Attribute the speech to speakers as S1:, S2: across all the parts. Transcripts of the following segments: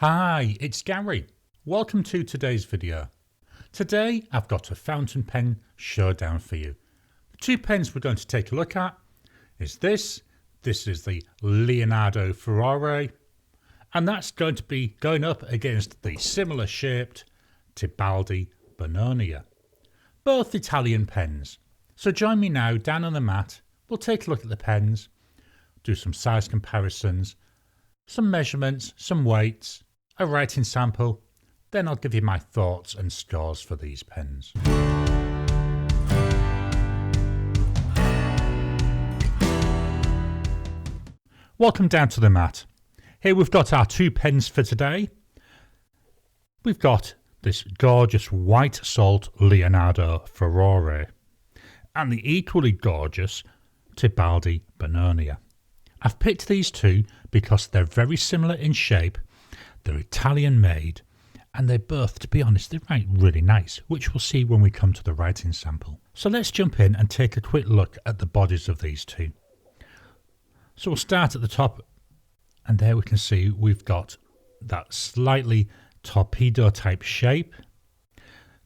S1: Hi, it's Gary. Welcome to today's video. Today I've got a Fountain Pen Showdown for you. The two pens we're going to take a look at is this. This is the Leonardo Furore, and that's going to be going up against the similar shaped Tibaldi Bononia. Both Italian pens. So join me now down on the mat. We'll take a look at the pens, do some size comparisons, some measurements, some weights, a writing sample, then I'll give you my thoughts and scores for these pens. Welcome down to the mat. Here we've got our two pens for today. We've got this gorgeous white salt Leonardo Furore and the equally gorgeous Tibaldi Bononia. I've picked these two because they're very similar in shape. They're Italian made, and they both, to be honest, they write really nice, which we'll see when we come to the writing sample. So let's jump in and take a quick look at the bodies of these two. So we'll start at the top, and there we can see we've got that slightly torpedo type shape.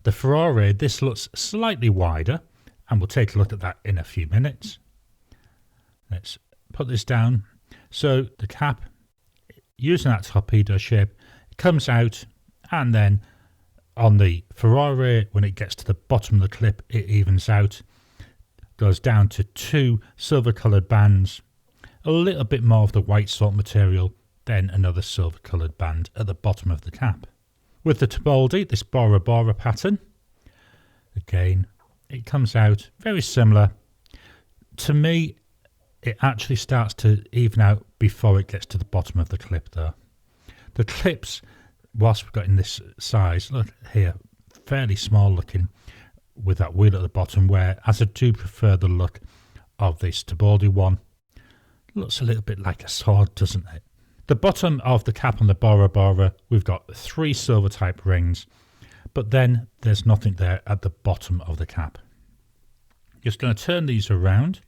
S1: The Furore, this looks slightly wider, and we'll take a look at that in a few minutes. Let's put this down. So the cap, using that torpedo shape, it comes out, and then on the Furore, when it gets to the bottom of the clip, it evens out, goes down to two silver coloured bands, a little bit more of the white salt material, then another silver coloured band at the bottom of the cap. With the Tibaldi, this Bora Bora pattern, again, it comes out very similar. To me, it actually starts to even out before it gets to the bottom of the clip though. The clips, whilst we've got in this size, look here, fairly small looking with that wheel at the bottom, whereas I do prefer the look of this Tibaldi one. Looks a little bit like a sword, doesn't it? The bottom of the cap on the Bora Bora, we've got three silver type rings, but then there's nothing there at the bottom of the cap. Just going to turn these around.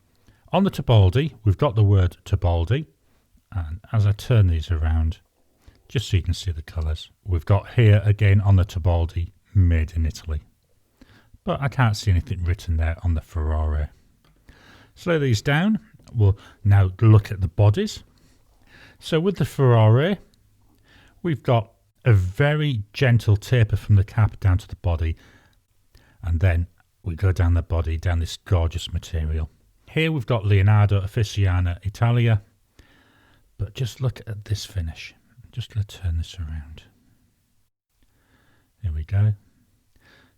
S1: On the Tibaldi, we've got the word Tibaldi, and as I turn these around, just so you can see the colours, we've got here again on the Tibaldi, made in Italy. But I can't see anything written there on the Furore. So lay these down. We'll now look at the bodies. So with the Furore, we've got a very gentle taper from the cap down to the body, and then we go down the body, down this gorgeous material. Here we've got Leonardo Officina Italia, but just look at this finish. I'm just going to turn this around. Here we go.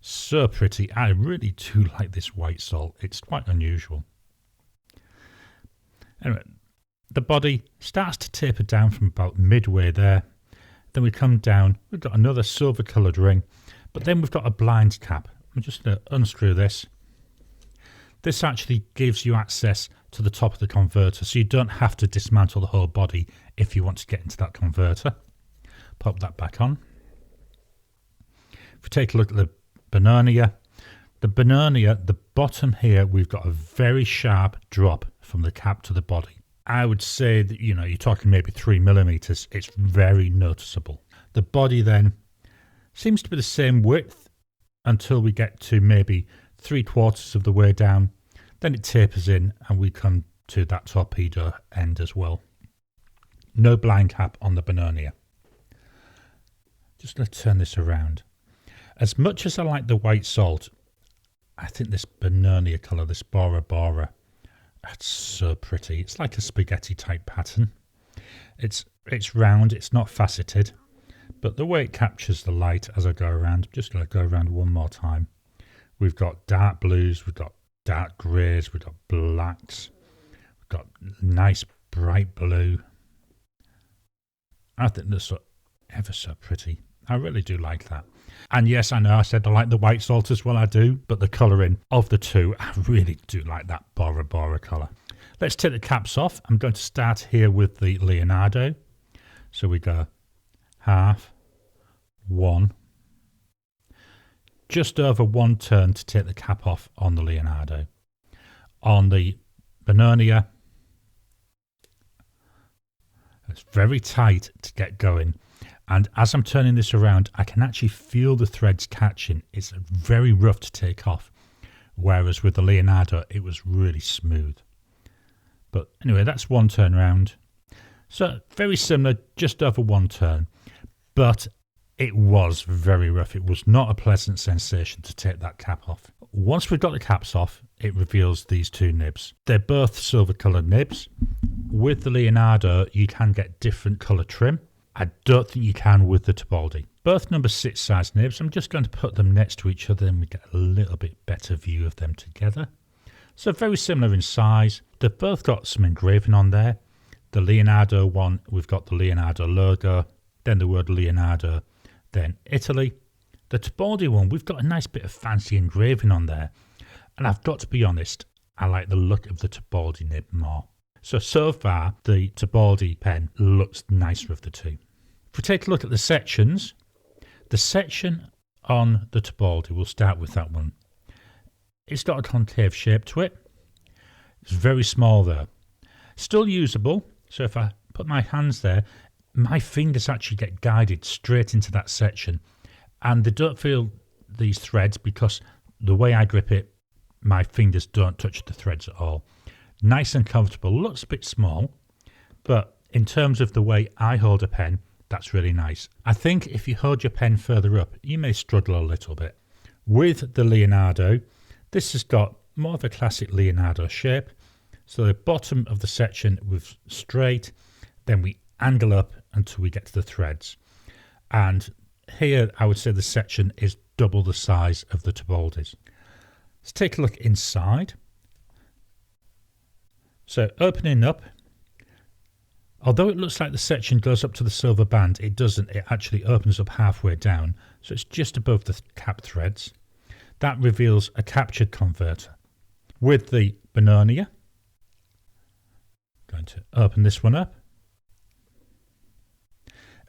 S1: So pretty. I really do like this white salt. It's quite unusual. Anyway, the body starts to taper down from about midway there. Then we come down. We've got another silver coloured ring, but then we've got a blind cap. I'm just going to unscrew this. This actually gives you access to the top of the converter, so you don't have to dismantle the whole body if you want to get into that converter. Pop that back on. If we take a look at the Bononia, the bottom here, we've got a very sharp drop from the cap to the body. I would say that, you're talking maybe 3 millimeters. It's very noticeable. The body then seems to be the same width until we get to maybe 3/4 of the way down. Then it tapers in and we come to that torpedo end as well. No blind cap on the Bononia. Just going to turn this around. As much as I like the white salt, I think this Bononia colour, this Bora Bora, that's so pretty. It's like a spaghetti type pattern. It's round, it's not faceted, but the way it captures the light as I go around, I'm just going to go around one more time. We've got dark blues, we've got dark greys, we've got blacks, we've got nice bright blue. I think they're ever so pretty. I really do like that. And yes, I know I said I like the white salt as well, I do, but the colouring of the two, I really do like that Bora Bora colour. Let's take the caps off. I'm going to start here with the Leonardo. So we go half, one, just over one turn to take the cap off on the Leonardo. On the Bononia, it's very tight to get going. And as I'm turning this around, I can actually feel the threads catching. It's very rough to take off. Whereas with the Leonardo, it was really smooth. But anyway, that's one turn round. So very similar, just over one turn. But it was very rough. It was not a pleasant sensation to take that cap off. Once we've got the caps off, it reveals these two nibs. They're both silver coloured nibs. With the Leonardo, you can get different colour trim. I don't think you can with the Tibaldi. Both number 6 size nibs. I'm just going to put them next to each other and we get a little bit better view of them together. So very similar in size. They've both got some engraving on there. The Leonardo one, we've got the Leonardo logo, then the word Leonardo, then Italy. The Tibaldi one, we've got a nice bit of fancy engraving on there. And I've got to be honest, I like the look of the Tibaldi nib more. So far, the Tibaldi pen looks nicer of the two. If we take a look at the sections, the section on the Tibaldi, we'll start with that one. It's got a concave shape to it. It's very small though. Still usable, so if I put my hands there, my fingers actually get guided straight into that section. And they don't feel these threads because the way I grip it, my fingers don't touch the threads at all. Nice and comfortable, looks a bit small, but in terms of the way I hold a pen, that's really nice. I think if you hold your pen further up, you may struggle a little bit. With the Leonardo, this has got more of a classic Leonardo shape. So the bottom of the section was straight, then we angle up until we get to the threads. And here I would say the section is double the size of the Tibaldi's. Let's take a look inside. So opening up, although it looks like the section goes up to the silver band, it doesn't. It actually opens up halfway down. So it's just above the cap threads. That reveals a captured converter. With the Bononia, going to open this one up.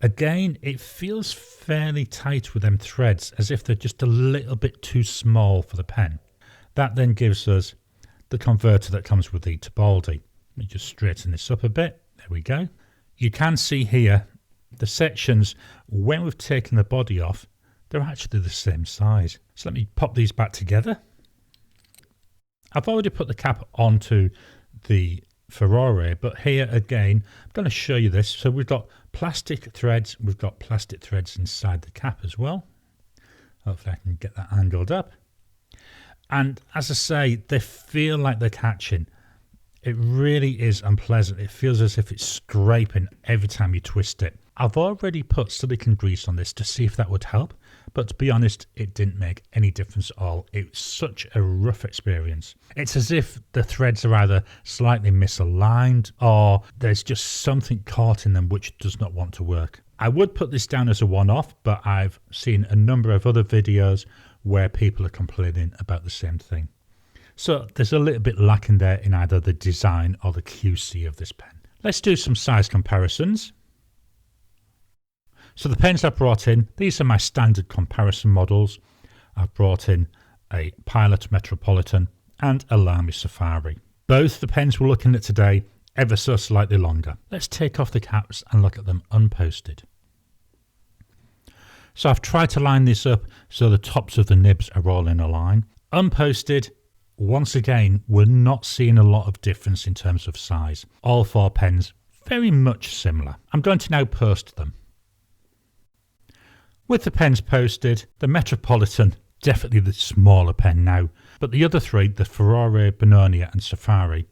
S1: Again, it feels fairly tight with them threads, as if they're just a little bit too small for the pen. That then gives us the converter that comes with the Tibaldi. Let me just straighten this up a bit. There we go. You can see here the sections, when we've taken the body off, they're actually the same size. So let me pop these back together. I've already put the cap onto the Furore, but here again, I'm going to show you this. So we've got plastic threads. We've got plastic threads inside the cap as well. Hopefully I can get that angled up. And as I say, they feel like they're catching. It really is unpleasant. It feels as if it's scraping every time you twist it. I've already put silicone grease on this to see if that would help, but to be honest, it didn't make any difference at all. It was such a rough experience. It's as if the threads are either slightly misaligned or there's just something caught in them which does not want to work. I would put this down as a one-off, but I've seen a number of other videos where people are complaining about the same thing. So there's a little bit lacking there in either the design or the QC of this pen. Let's do some size comparisons. So the pens I've brought in, these are my standard comparison models. I've brought in a Pilot Metropolitan and a Lamy Safari. Both the pens we're looking at today, ever so slightly longer. Let's take off the caps and look at them unposted. So I've tried to line this up so the tops of the nibs are all in a line. Unposted, once again, we're not seeing a lot of difference in terms of size. All four pens very much similar. I'm going to now post them. With the pens posted, the Metropolitan, definitely the smaller pen now, but the other three, the Furore, Bononia and Safari,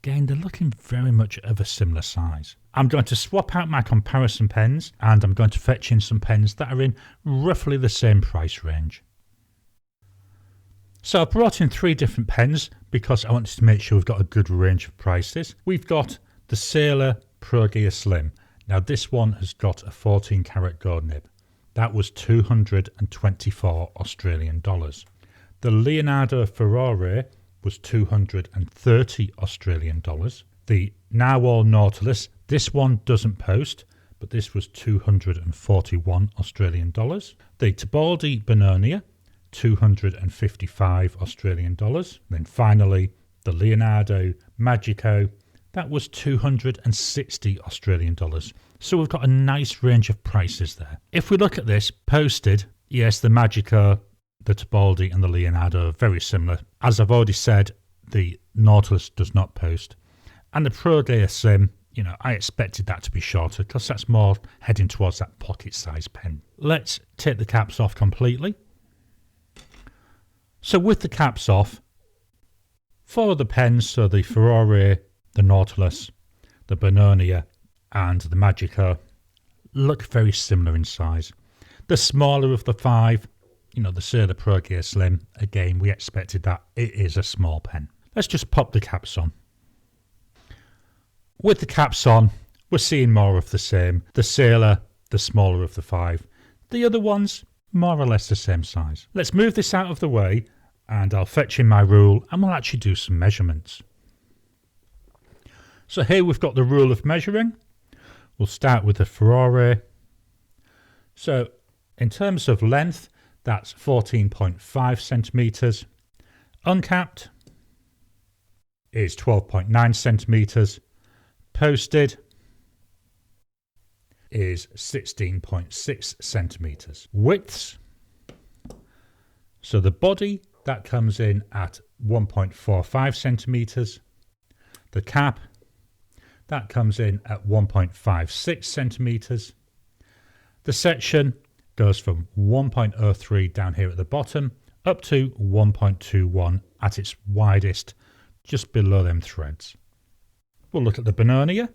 S1: again, they're looking very much of a similar size. I'm going to swap out my comparison pens and I'm going to fetch in some pens that are in roughly the same price range. So I've brought in 3 different pens because I wanted to make sure we've got a good range of prices. We've got the Sailor Pro Gear Slim. Now this one has got a 14 karat gold nib. That was 224 Australian dollars. The Leonardo Furore was 230 Australian dollars. The Narwhal Nautilus, this one doesn't post, but this was 241 Australian dollars. The Tibaldi Bononia, 255 Australian dollars. Then finally, the Leonardo Magico, that was 260 Australian dollars. So we've got a nice range of prices there. If we look at this posted, yes, the Magica, the Tibaldi and the Leonardo are very similar. As I've already said, the Nautilus does not post. And the Pro Gear Slim, I expected that to be shorter because that's more heading towards that pocket size pen. Let's take the caps off completely. So with the caps off, 4 of the pens, so the Furore, the Nautilus, the Bononia and the Magica, look very similar in size. The smaller of the 5, the Pro Gear Slim, again, we expected that. It is a small pen. Let's just pop the caps on. With the caps on, we're seeing more of the same. The Sailor, the smaller of the 5. The other ones, more or less the same size. Let's move this out of the way and I'll fetch in my rule and we'll actually do some measurements. So here we've got the rule of measuring. We'll start with the Furore. So in terms of length, that's 14.5 centimetres. Uncapped is 12.9 centimetres. Posted is 16.6 centimetres. Widths, so the body, that comes in at 1.45 centimetres. The cap, that comes in at 1.56 centimetres. The section goes from 1.03 down here at the bottom up to 1.21 at its widest, just below them threads. We'll look at the Bononia.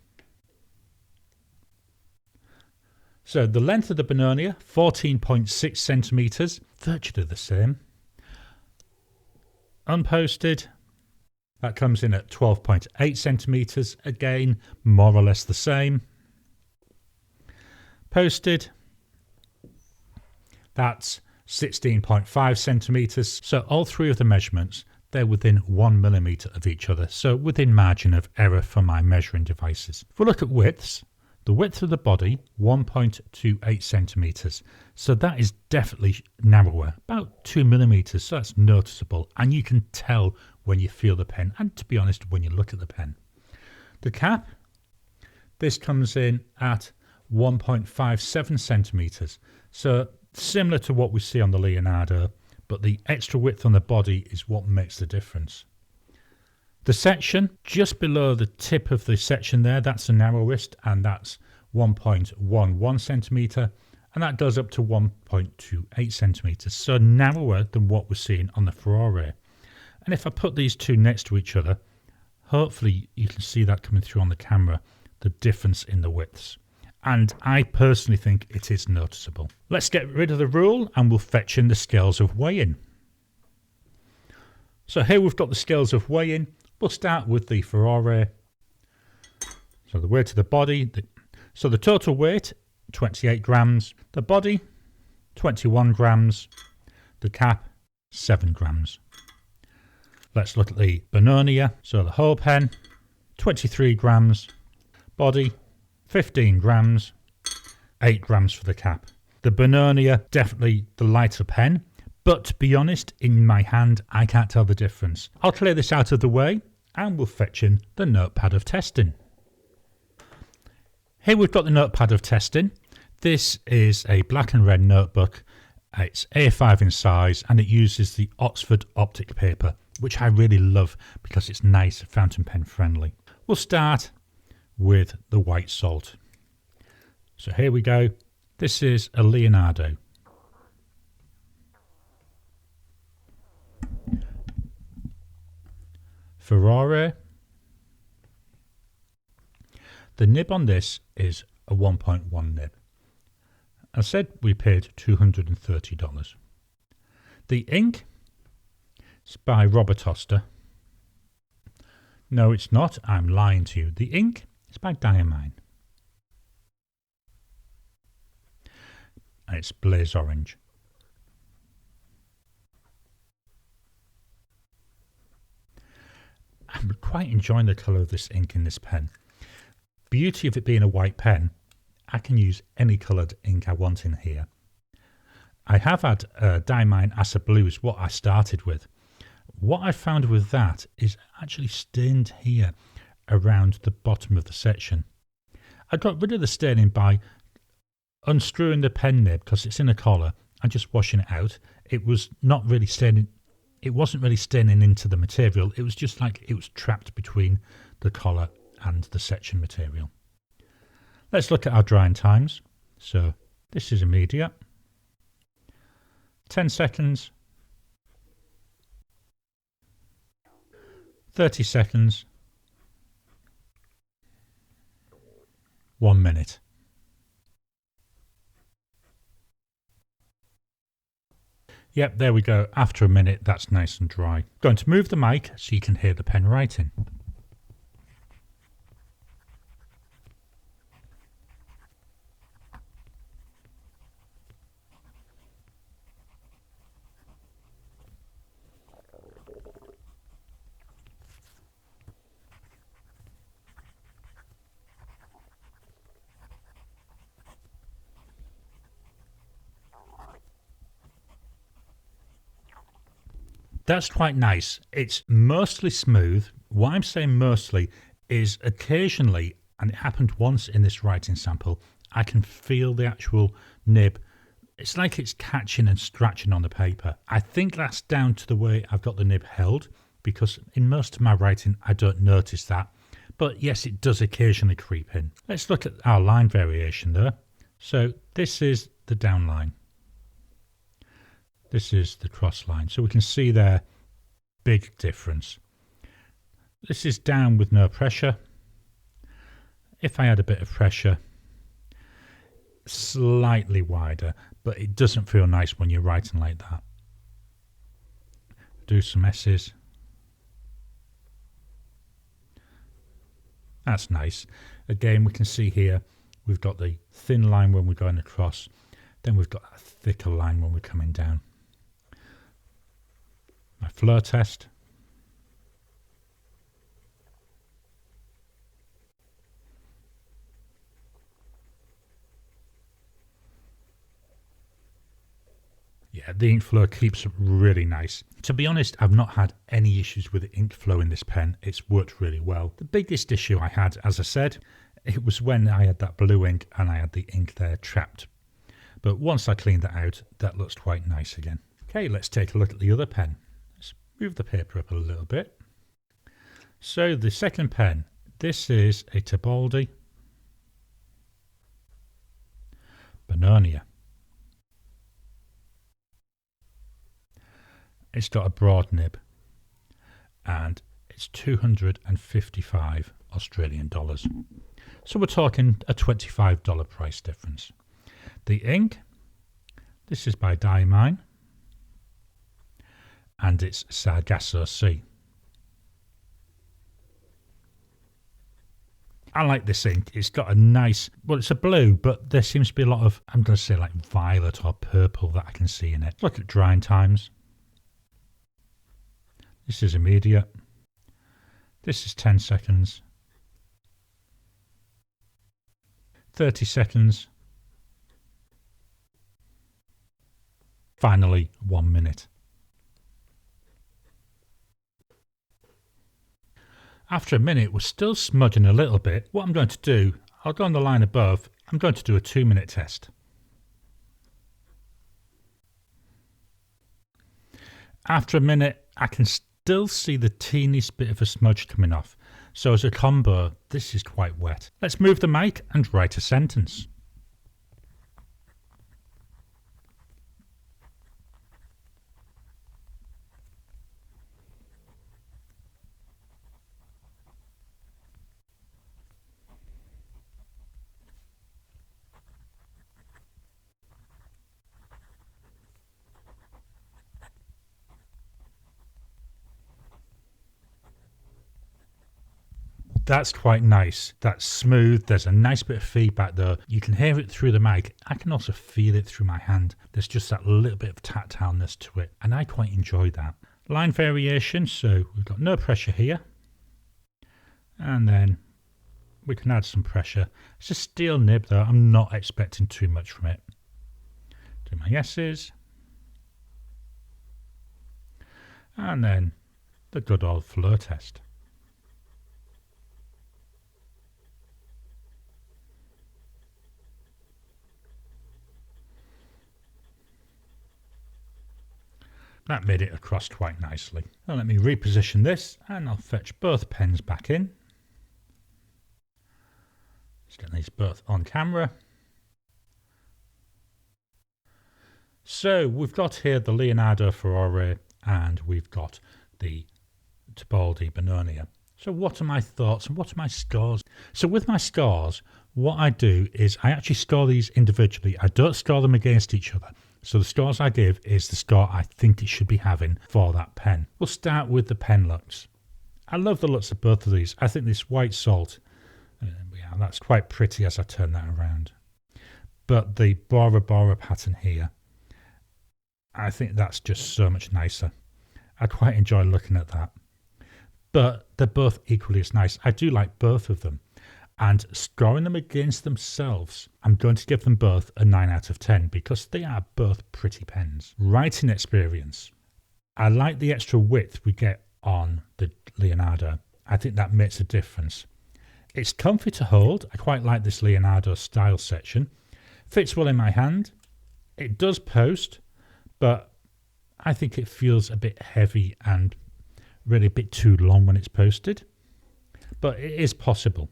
S1: So the length of the Bononia, 14.6 centimetres, virtually the same. Unposted, that comes in at 12.8 centimetres, again, more or less the same. Posted, that's 16.5 centimetres. So all 3 of the measurements, they're within 1 millimetre of each other, so within margin of error for my measuring devices. If we look at widths, the width of the body, 1.28 centimetres. So that is definitely narrower, about 2 millimetres, so that's noticeable. And you can tell when you feel the pen, and to be honest, when you look at the pen. The cap, this comes in at 1.57 centimetres. So similar to what we see on the Leonardo, but the extra width on the body is what makes the difference. The section, just below the tip of the section there, that's the narrowest, and that's 1.11 centimetre, and that goes up to 1.28 centimetres, so narrower than what we're seeing on the Furore. And if I put these two next to each other, hopefully you can see that coming through on the camera, the difference in the widths. And I personally think it is noticeable. Let's get rid of the rule and we'll fetch in the scales of weighing. So here we've got the scales of weighing. We'll start with the Furore. So the weight of the body. So the total weight, 28 grams. The body, 21 grams. The cap, 7 grams. Let's look at the Bononia. So the whole pen, 23 grams. Body, 15 grams, 8 grams for the cap. The Bononia, definitely the lighter pen, but to be honest, in my hand, I can't tell the difference. I'll clear this out of the way and we'll fetch in the notepad of testing. Here we've got the notepad of testing. This is a black and red notebook. It's A5 in size and it uses the Oxford optic paper, which I really love because it's nice, fountain pen friendly. We'll start with the white salt. So here we go. This is a Leonardo. Furore. The nib on this is a 1.1 nib. I said we paid $230. The ink is by Robert Oster. No, it's not. I'm lying to you. The ink is by Diamine. And it's blaze orange. I'm quite enjoying the colour of this ink in this pen. Beauty of it being a white pen, I can use any coloured ink I want in here. I have had Diamine Acid Blue is what I started with. What I found with that is actually stained here. around the bottom of the section. I got rid of the staining by unscrewing the pen nib because it's in a collar and just washing it out. It was not really staining. It wasn't really staining into the material. It was just like it was trapped between the collar and the section material. Let's look at our drying times. So this is immediate. 10 seconds. 30 seconds. 1 minute. Yep, there we go. After a minute, that's nice and dry. Going to move the mic so you can hear the pen writing. That's quite nice. It's mostly smooth. What I'm saying mostly is occasionally, and it happened once in this writing sample, I can feel the actual nib. It's like it's catching and scratching on the paper. I think that's down to the way I've got the nib held, because in most of my writing I don't notice that. But yes, it does occasionally creep in. Let's look at our line variation there. So this is the down line. This is the cross line. So we can see there, big difference. This is down with no pressure. If I add a bit of pressure, slightly wider, but it doesn't feel nice when you're writing like that. Do some S's. That's nice. Again, we can see here, we've got the thin line when we're going across. Then we've got a thicker line when we're coming down. My Furore test. Yeah, the ink flow keeps really nice. To be honest, I've not had any issues with the ink flow in this pen. It's worked really well. The biggest issue I had, as I said, it was when I had that blue ink and I had the ink there trapped. But once I cleaned that out, that looks quite nice again. Okay, let's take a look at the other pen. Let's move the paper up a little bit. So the second pen, this is a Tibaldi Bononia. It's got a broad nib and it's 255 Australian dollars. So we're talking a $25 price difference. The ink, this is by Diamine and it's Sargasso C. I like this ink. It's got a nice, well, it's a blue, but there seems to be a lot of, I'm going to say like violet or purple that I can see in it. Look at drying times. This is immediate. This is 10 seconds. 30 seconds. Finally, 1 minute. After a minute, we're still smudging a little bit. What I'm going to do, I'll go on the line above. I'm going to do a 2-minute test. After a minute, I can still see the teeniest bit of a smudge coming off. So as a combo, this is quite wet. Let's move the mic and write a sentence. That's quite nice. That's smooth. There's a nice bit of feedback though. You can hear it through the mic. I can also feel it through my hand. There's just that little bit of tactileness to it, and I quite enjoy that. Line variation, so we've got no pressure here. And then we can add some pressure. It's a steel nib though. I'm not expecting too much from it. Do my S's. And then the good old Furore test. That made it across quite nicely. Now let me reposition this and I'll fetch both pens back in. Just get these both on camera. So we've got here the Leonardo Furore and we've got the Tibaldi Bononia. So what are my thoughts and what are my scores? So with my scores, what I do is I actually score these individually. I don't score them against each other. So the scores I give is the score I think it should be having for that pen. We'll start with the pen looks. I love the looks of both of these. I think this white salt, yeah, that's quite pretty as I turn that around. But the Bora Bora pattern here, I think that's just so much nicer. I quite enjoy looking at that. But they're both equally as nice. I do like both of them. And scoring them against themselves, I'm going to give them both a 9 out of 10 because they are both pretty pens. Writing experience. I like the extra width we get on the Leonardo. I think that makes a difference. It's comfy to hold. I quite like this Leonardo style section. Fits well in my hand. It does post, but I think it feels a bit heavy and really a bit too long when it's posted. But it is possible.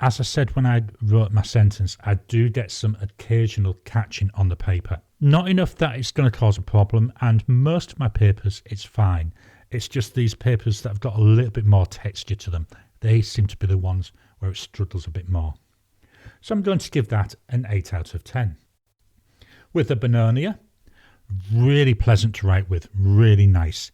S1: As I said when I wrote my sentence, I do get some occasional catching on the paper. Not enough that it's going to cause a problem, and most of my papers, it's fine. It's just these papers that have got a little bit more texture to them. They seem to be the ones where it struggles a bit more. So I'm going to give that an 8 out of 10. With the Bononia, really pleasant to write with, really nice.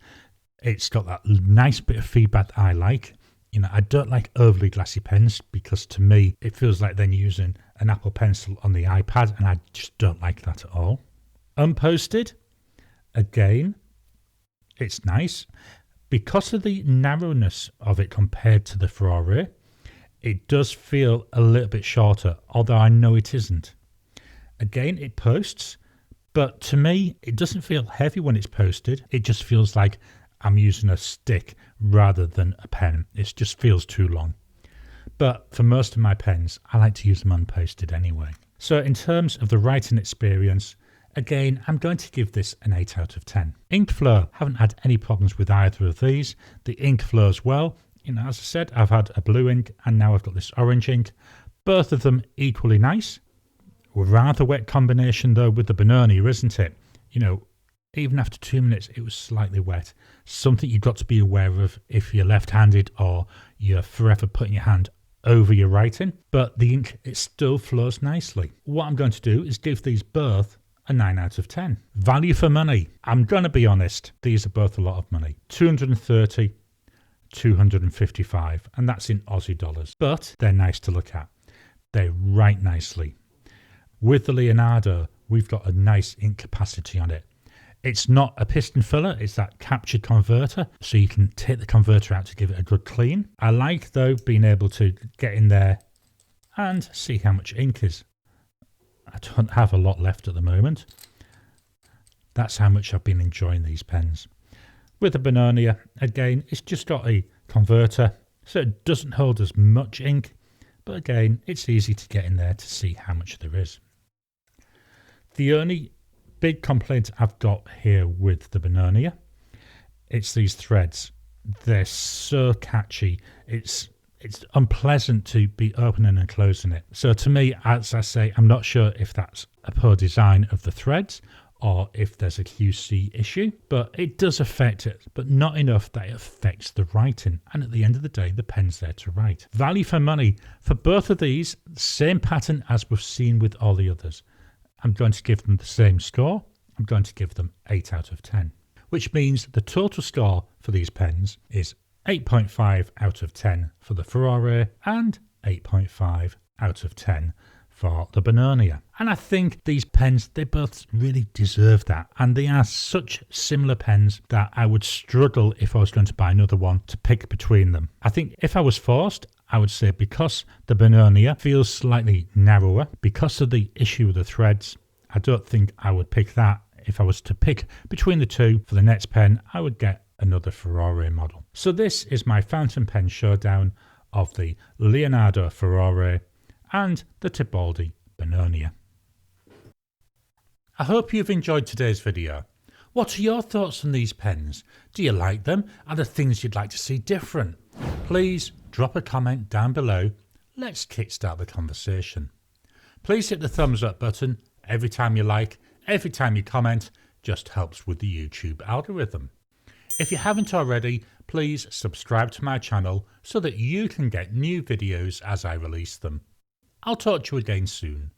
S1: It's got that nice bit of feedback that I like. You know, I don't like overly glassy pens because to me it feels like then using an Apple Pencil on the iPad, and I just don't like that at all. Unposted, again, it's nice. Because of the narrowness of it compared to the Furore, it does feel a little bit shorter, although I know it isn't. Again, it posts, but to me it doesn't feel heavy when it's posted. It just feels like I'm using a stick rather than a pen. It just feels too long. But for most of my pens, I like to use them unposted anyway. So in terms of the writing experience, again, I'm going to give this an 8 out of 10. Ink flow, haven't had any problems with either of these. The ink flows well. You know, as I said, I've had a blue ink and now I've got this orange ink. Both of them equally nice. Rather wet combination though with the Bononia, isn't it? You know, even after 2 minutes, it was slightly wet. Something you've got to be aware of if you're left-handed or you're forever putting your hand over your writing. But the ink, it still flows nicely. What I'm going to do is give these both a 9 out of 10. Value for money. I'm going to be honest. These are both a lot of money. 230, 255, and that's in Aussie dollars. But they're nice to look at. They write nicely. With the Leonardo, we've got a nice ink capacity on it. It's not a piston filler, it's that captured converter, so you can take the converter out to give it a good clean. I like, though, being able to get in there and see how much ink is. I don't have a lot left at the moment. That's how much I've been enjoying these pens. With the Bononia, again, it's just got a converter, so it doesn't hold as much ink, but again, it's easy to get in there to see how much there is. The only big complaint I've got here with the Bononia, it's these threads. They're so catchy. It's unpleasant to be opening and closing it. So to me, as I say, I'm not sure if that's a poor design of the threads or if there's a QC issue, but it does affect it, but not enough that it affects the writing. And at the end of the day, the pen's there to write. Value for money. For both of these, same pattern as we've seen with all the others. I'm going to give them the same score. I'm going to give them 8 out of 10, which means the total score for these pens is 8.5 out of 10 for the Furore and 8.5 out of 10 for the Bononia. And I think these pens, they both really deserve that. And they are such similar pens that I would struggle if I was going to buy another one to pick between them. I think if I was forced, I would say because the Bononia feels slightly narrower, because of the issue with the threads, I don't think I would pick that. If I was to pick between the two for the next pen, I would get another Furore model. So this is my Fountain Pen Showdown of the Leonardo Furore and the Tibaldi Bononia. I hope you've enjoyed today's video. What are your thoughts on these pens? Do you like them? Are there things you'd like to see different? Please drop a comment down below. Let's kickstart the conversation. Please hit the thumbs up button. Every time you like, every time you comment, just helps with the YouTube algorithm. If you haven't already, please subscribe to my channel so that you can get new videos as I release them. I'll talk to you again soon.